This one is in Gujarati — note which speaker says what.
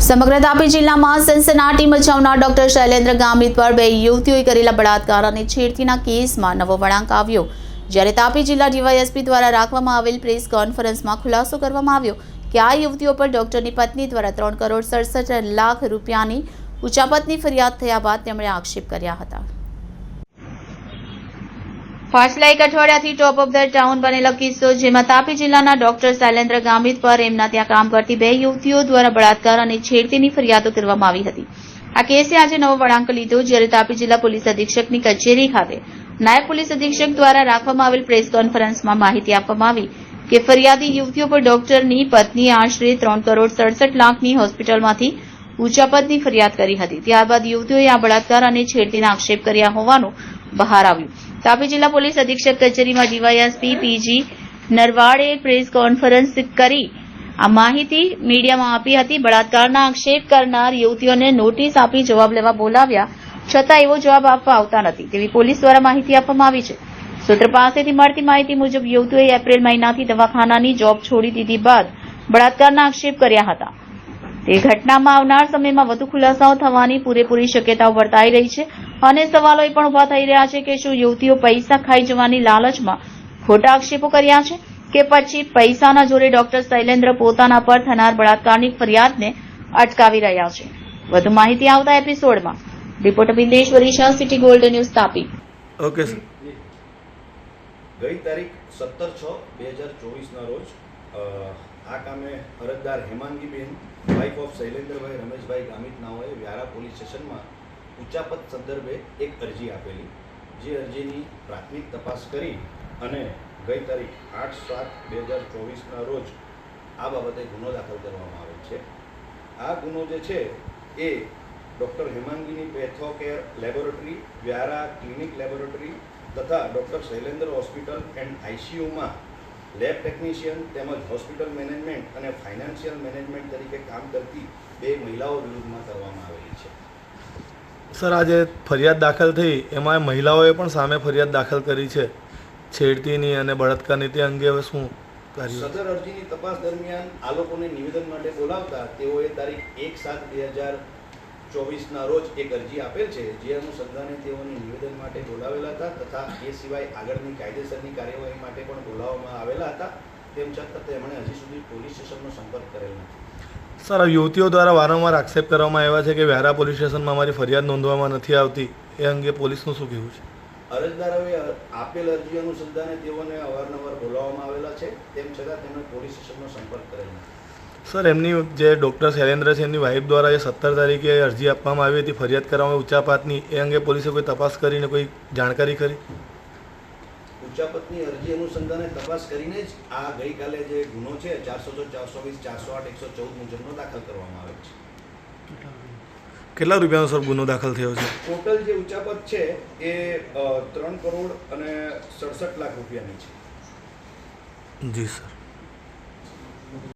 Speaker 1: સમગ્ર તાપી જિલ્લામાં સનસનાટી મચાવનાર ડોક્ટર શૈલેન્દ્ર ગામિત પર બે યુવતીઓએ કરેલા બળાત્કાર અને છેડતીના કેસમાં નવો વળાંક આવ્યો, જ્યારે તાપી જિલ્લા ડીવાયએસપી દ્વારા રાખવામાં આવેલ પ્રેસ કોન્ફરન્સમાં ખુલાસો કરવામાં આવ્યો કે આ યુવતીઓ પર ડોક્ટરની પત્ની દ્વારા 3,67,00,000 રૂપિયાની ઉચાપતની ફરિયાદ થયા બાદ તેમણે આક્ષેપ કર્યા હતા। પાછલા એક અઠવાડિયાથી ટોપ ઓફ ધ ટાઉન બનેલો કિસ્સો, જેમાં તાપી જિલ્લાના ડોક્ટર શૈલેન્દ્ર ગામિત પર એમના ત્યાં કામ કરતી બે યુવતીઓ દ્વારા બળાત્કાર અને છેડતીની ફરિયાદો કરવામાં આવી હતી। આ કેસે આજે નવો વળાંક લીધો, જ્યારે તાપી જિલ્લા પોલીસ અધિક્ષકની કચેરી ખાતે નાયબ પોલીસ અધિક્ષક દ્વારા રાખવામાં આવેલ પ્રેસ કોન્ફરન્સમાં માહિતી આપવામાં આવી કે ફરિયાદી યુવતીઓ પર ડોક્ટરની પત્નીએ આશરે 3,67,00,000ની હોસ્પિટલમાંથી ઉચાપતની ફરિયાદ કરી હતી। ત્યારબાદ યુવતીઓએ આ બળાત્કાર અને છેડતીના આક્ષેપ કર્યા હોવાનું બહાર આવ્યું। તાપી જિલ્લા પોલીસ અધિક્ષક કચેરીમાં ડીવાયએસપી પીજી નરવાડે પ્રેસ કોન્ફરન્સ કરી આ માહિતી મીડિયામાં આપી હતી। બળાત્કારના આક્ષેપ કરનાર યુવતીઓને નોટિસ આપી જવાબ લેવા બોલાવ્યા છતાં એવો જવાબ આપવા આવતા નથી તેવી પોલીસ દ્વારા માહિતી આપવામાં આવી છે। સૂત્ર પાસેથી મળતી માહિતી મુજબ યુવતીઓએ એપ્રિલ મહિનાથી દવાખાનાની જોબ છોડી દીધી બાદ બળાત્કારના આક્ષેપ કર્યા હતા। તે ઘટનામાં આવનાર સમયમાં વધુ ખુલાસાઓ થવાની પૂરેપૂરી શક્યતાઓ વર્તાઈ રહી છે અને સવાલો એ પણ ઉભા થઈ રહ્યા છે કે શું યુવતીઓ પૈસા ખાઈ જવાની લાલચમાં ખોટા આક્ષેપો કર્યા છે કે પછી પૈસાના જોરે ડોક્ટર શૈલેન્દ્ર પોતાના પર થનાર બળાત્કારની ફરિયાદને અટકાવી રહ્યા છે। વધુ માહિતી આવતા એપિસોડમાં। Reporter Bindeshwari Shah, City Gold News, Tapi.
Speaker 2: Okay sir.
Speaker 3: ગઈ તારીખ 17/6/2024 રોજ આ કામે અરજદાર હેમાંગીબેન વાઇફ ઓફ શૈલેન્દ્રભાઈ રમેશભાઈ ગામિત નાઓએ વ્યારા પોલીસ સ્ટેશનમાં ઉચાપત સંદર્ભે એક અરજી આપેલી, જે અરજીની પ્રાથમિક તપાસ કરી અને ગઈ તારીખ 8/7/2024ના રોજ આ બાબતે ગુનો દાખલ કરવામાં આવેલ છે। આ ગુનો જે છે એ doctor Hemangini patho care laboratory, Vyara clinic laboratory તથા ડૉક્ટર શૈલેન્દ્ર હોસ્પિટલ એન્ડ આઈસીયુમાં લેબ ટેકનિશિયન તેમજ હોસ્પિટલ મેનેજમેન્ટ અને ફાઇનાન્શિયલ મેનેજમેન્ટ તરીકે કામ કરતી બે મહિલાઓ વિરુદ્ધમાં કરવામાં આવેલી છે।
Speaker 2: સર, આજે ફરિયાદ દાખલ થઈ એમાં મહિલાઓએ પણ સામે ફરિયાદ દાખલ કરી છે છેડતીની અને બળાત્કારની, તે અંગે હવે શું કાર્ય?
Speaker 3: સદર અરજીની તપાસ દરમિયાન આ લોકોને નિવેદન માટે બોલાવતા તેઓએ તારીખ 1/7/2024ના રોજ એક અરજી આપેલ છે, જે અનુસંધાને તેઓને નિવેદન માટે બોલાવેલા હતા તથા એ સિવાય આગળની કાયદેસરની કાર્યવાહી માટે પણ બોલાવવામાં આવેલા હતા। તેમ છતાં તેમણે હજી સુધી પોલીસ સ્ટેશનનો સંપર્ક કરેલ નથી।
Speaker 2: સર, યુવતીઓ દ્વારા વારંવાર આક્ષેપ કરવામાં આવ્યા છે કે વ્યારા પોલીસ સ્ટેશનમાં અમારી ફરિયાદ નોંધવામાં નથી આવતી, એ અંગે પોલીસનું શું કહેવું છે?
Speaker 3: અરજદારોએ આપેલ અરજી અનુસંધાને તેઓને અવારનવાર બોલાવવામાં આવેલા છે, તેમ છતાં તેમણે પોલીસ સ્ટેશનનો સંપર્ક કરેલ નથી।
Speaker 2: સર, એમની જે ડૉક્ટર શૈલેન્દ્ર છે એમની વાઇફ દ્વારા જે 17 તારીખે અરજી આપવામાં આવી હતી ફરિયાદ કરવામાં ઉચાપતની, એ અંગે પોલીસે કોઈ તપાસ કરીને કોઈ જાણકારી કરી?
Speaker 3: ઉચાપતની અરજી અનુસંધાને તપાસ કરીને જ આ ગઈકાલે જે ગુનો છે 406, 420, 408, 114 મુજબનો દાખલ કરવામાં આવ્યો છે।
Speaker 2: કેટલા રૂપિયાનો સર ગુનો દાખલ થયો છે?
Speaker 3: ટોટલ જે ઉચાપત છે એ 3,67,00,000 રૂપિયાની છે।
Speaker 2: જી સર।